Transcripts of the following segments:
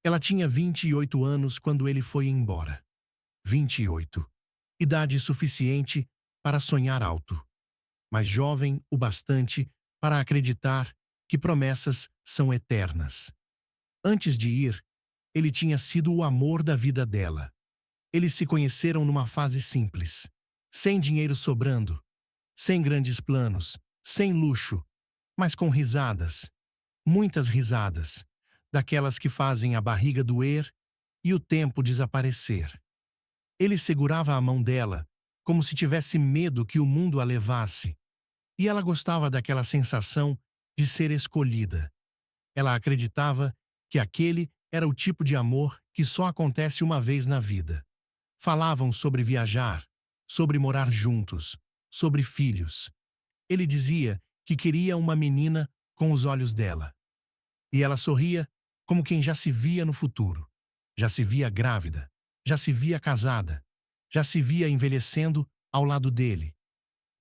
Ela tinha 28 anos quando ele foi embora. 28. Idade suficiente para sonhar alto, mas jovem o bastante para acreditar que promessas são eternas. Antes de ir, ele tinha sido o amor da vida dela. Eles se conheceram numa fase simples, sem dinheiro sobrando, sem grandes planos, sem luxo, mas com risadas, muitas risadas, daquelas que fazem a barriga doer e o tempo desaparecer. Ele segurava a mão dela, como se tivesse medo que o mundo a levasse, e ela gostava daquela sensação de ser escolhida. Ela acreditava que aquele era o tipo de amor que só acontece uma vez na vida. Falavam sobre viajar, sobre morar juntos, sobre filhos. Ele dizia que queria uma menina com os olhos dela. E ela sorria como quem já se via no futuro. Já se via grávida, já se via casada, já se via envelhecendo ao lado dele.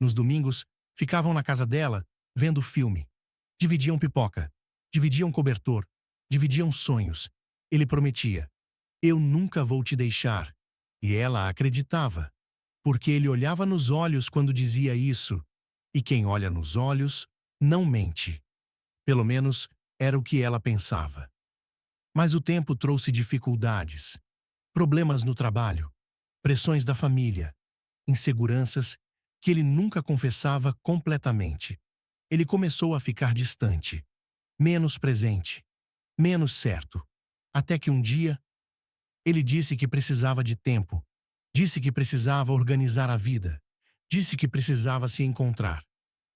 Nos domingos, ficavam na casa dela, vendo filme. Dividiam pipoca, dividiam cobertor, dividiam sonhos. Ele prometia: "Eu nunca vou te deixar." E ela acreditava, porque ele olhava nos olhos quando dizia isso. E quem olha nos olhos não mente. Pelo menos era o que ela pensava. Mas o tempo trouxe dificuldades, problemas no trabalho, pressões da família, inseguranças que ele nunca confessava completamente. Ele começou a ficar distante, menos presente, menos certo, até que um dia ele disse que precisava de tempo, disse que precisava organizar a vida, disse que precisava se encontrar,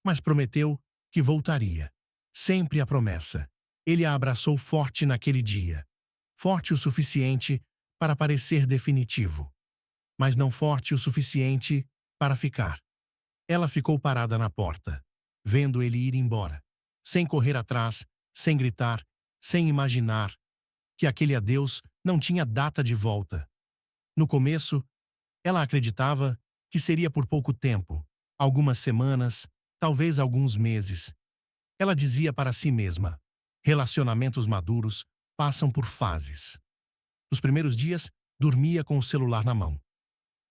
mas prometeu que voltaria. Sempre a promessa. Ele a abraçou forte naquele dia, forte o suficiente para parecer definitivo, mas não forte o suficiente para ficar. Ela ficou parada na porta, vendo ele ir embora, sem correr atrás, sem gritar, sem imaginar que aquele adeus não tinha data de volta. No começo, ela acreditava que seria por pouco tempo, algumas semanas, talvez alguns meses. Ela dizia para si mesma: relacionamentos maduros passam por fases. Nos primeiros dias, dormia com o celular na mão.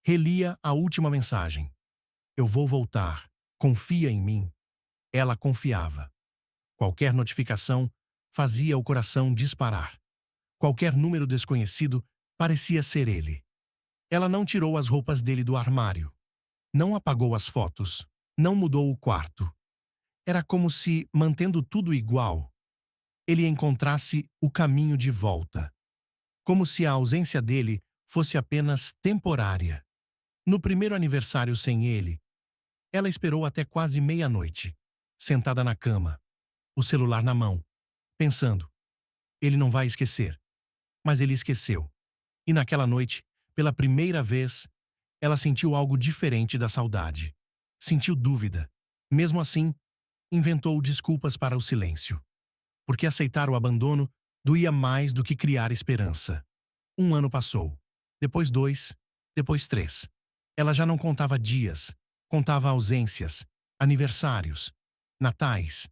Relia a última mensagem: "Eu vou voltar. Confia em mim." Ela confiava. Qualquer notificação fazia o coração disparar. Qualquer número desconhecido parecia ser ele. Ela não tirou as roupas dele do armário. Não apagou as fotos. Não mudou o quarto. Era como se, mantendo tudo igual, ele encontrasse o caminho de volta. Como se a ausência dele fosse apenas temporária. No primeiro aniversário sem ele, ela esperou até quase meia-noite, sentada na cama, o celular na mão, pensando: ele não vai esquecer. Mas ele esqueceu. E naquela noite, pela primeira vez, ela sentiu algo diferente da saudade. Sentiu dúvida. Mesmo assim, inventou desculpas para o silêncio. Porque aceitar o abandono doía mais do que criar esperança. 1 ano passou. Depois 2. Depois 3. Ela já não contava dias. Contava ausências, aniversários, natais,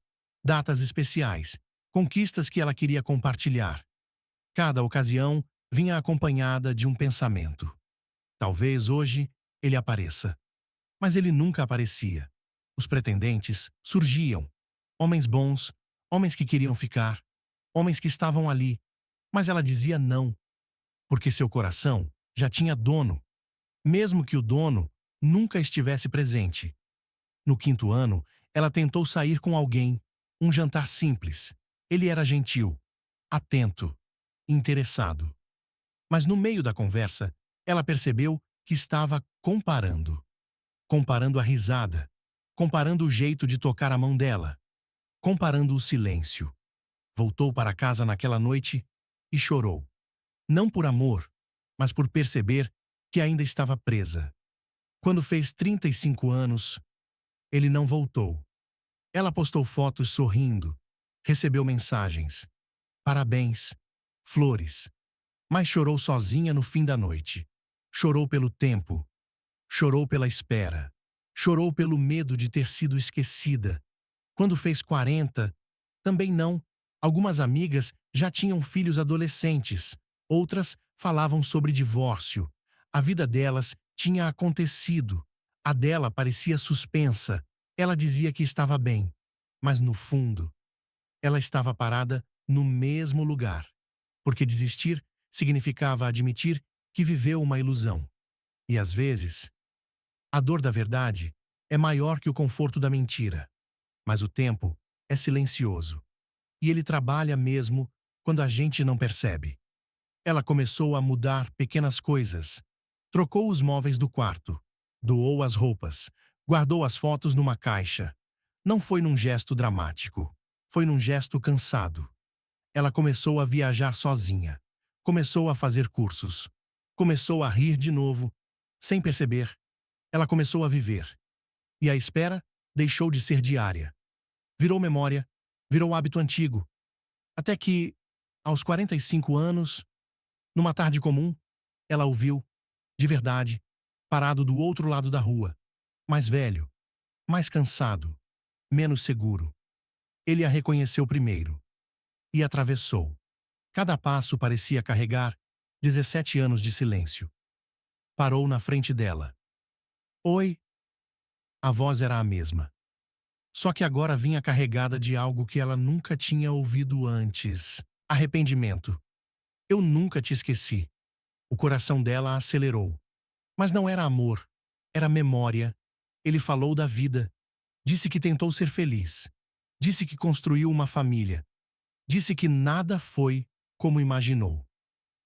datas especiais, conquistas que ela queria compartilhar. Cada ocasião vinha acompanhada de um pensamento. Talvez hoje ele apareça. Mas ele nunca aparecia. Os pretendentes surgiam. Homens bons, homens que queriam ficar, homens que estavam ali. Mas ela dizia não, porque seu coração já tinha dono, mesmo que o dono nunca estivesse presente. No 5º ano, ela tentou sair com alguém, um jantar simples. Ele era gentil, atento, interessado. Mas no meio da conversa, ela percebeu que estava comparando. Comparando a risada, comparando o jeito de tocar a mão dela, comparando o silêncio. Voltou para casa naquela noite e chorou. Não por amor, mas por perceber que ainda estava presa. Quando fez 35 anos, ele não voltou. Ela postou fotos sorrindo, recebeu mensagens, parabéns, flores, mas chorou sozinha no fim da noite. Chorou pelo tempo, chorou pela espera, chorou pelo medo de ter sido esquecida. Quando fez 40, também não, Algumas amigas já tinham filhos adolescentes, outras falavam sobre divórcio. A vida delas tinha acontecido. A dela parecia suspensa. Ela dizia que estava bem, mas no fundo, ela estava parada no mesmo lugar, porque desistir significava admitir que viveu uma ilusão. E às vezes, a dor da verdade é maior que o conforto da mentira, mas o tempo é silencioso. E ele trabalha mesmo quando a gente não percebe. Ela começou a mudar pequenas coisas. Trocou os móveis do quarto, doou as roupas, guardou as fotos numa caixa. Não foi num gesto dramático, foi num gesto cansado. Ela começou a viajar sozinha, começou a fazer cursos, começou a rir de novo, sem perceber. Ela começou a viver. E a espera deixou de ser diária. Virou memória, virou hábito antigo. Até que, aos 45 anos, numa tarde comum, ela o viu, de verdade, parado do outro lado da rua, mais velho, mais cansado, menos seguro. Ele a reconheceu primeiro e atravessou. Cada passo parecia carregar 17 anos de silêncio. Parou na frente dela. Oi. A voz era a mesma. Só que agora vinha carregada de algo que ela nunca tinha ouvido antes. Arrependimento. Eu nunca te esqueci. O coração dela acelerou. Mas não era amor, era memória. Ele falou da vida. Disse que tentou ser feliz. Disse que construiu uma família. Disse que nada foi como imaginou.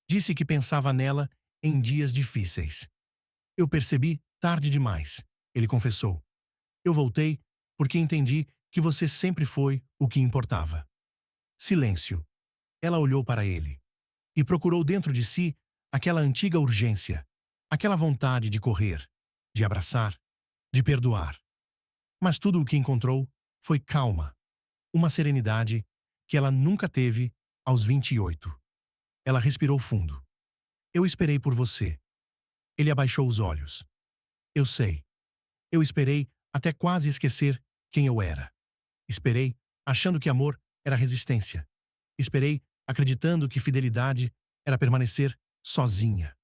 Disse que pensava nela em dias difíceis. Eu percebi tarde demais, ele confessou. Eu voltei porque entendi que você sempre foi o que importava. Silêncio. Ela olhou para ele e procurou dentro de si aquela antiga urgência, aquela vontade de correr, de abraçar, de perdoar. Mas tudo o que encontrou foi calma, uma serenidade que ela nunca teve aos 28. Ela respirou fundo. Eu esperei por você. Ele abaixou os olhos. Eu sei. Eu esperei até quase esquecer quem eu era. Esperei achando que amor era resistência. Esperei acreditando que fidelidade era permanecer sozinha.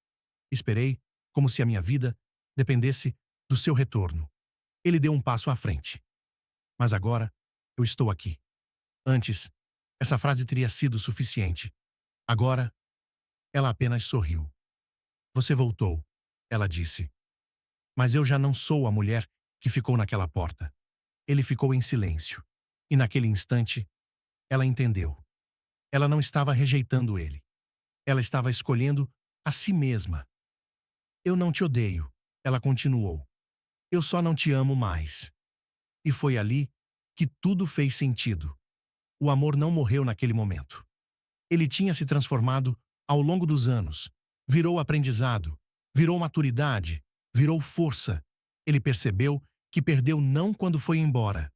Esperei como se a minha vida dependesse do seu retorno. Ele deu um passo à frente. Mas agora eu estou aqui. Antes, essa frase teria sido suficiente. Agora, ela apenas sorriu. Você voltou, ela disse. Mas eu já não sou a mulher que ficou naquela porta. Ele ficou em silêncio. E naquele instante, ela entendeu. Ela não estava rejeitando ele. Ela estava escolhendo a si mesma. Eu não te odeio, ela continuou. Eu só não te amo mais. E foi ali que tudo fez sentido. O amor não morreu naquele momento. Ele tinha se transformado ao longo dos anos. Virou aprendizado, virou maturidade, virou força. Ele percebeu que perdeu não quando foi embora,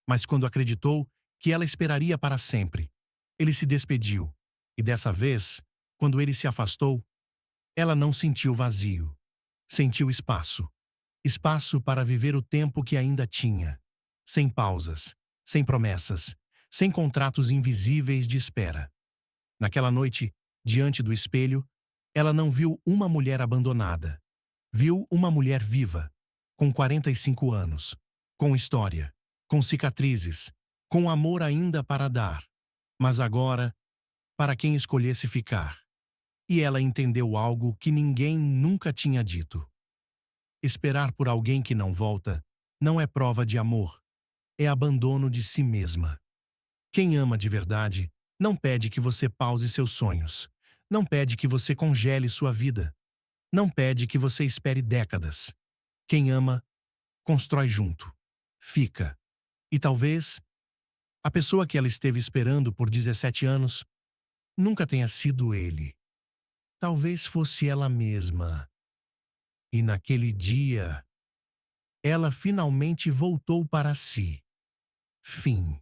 mas quando acreditou que ela esperaria para sempre. Ele se despediu, e dessa vez, quando ele se afastou, ela não sentiu vazio. Sentiu espaço. Espaço para viver o tempo que ainda tinha. Sem pausas, sem promessas, sem contratos invisíveis de espera. Naquela noite, diante do espelho, ela não viu uma mulher abandonada. Viu uma mulher viva, com 45 anos, com história, com cicatrizes, com amor ainda para dar. Mas agora, para quem escolhesse ficar. E ela entendeu algo que ninguém nunca tinha dito. Esperar por alguém que não volta não é prova de amor, é abandono de si mesma. Quem ama de verdade não pede que você pause seus sonhos, não pede que você congele sua vida, não pede que você espere décadas. Quem ama, constrói junto, fica. E talvez a pessoa que ela esteve esperando por 17 anos nunca tenha sido ele. Talvez fosse ela mesma. E naquele dia, ela finalmente voltou para si. Fim.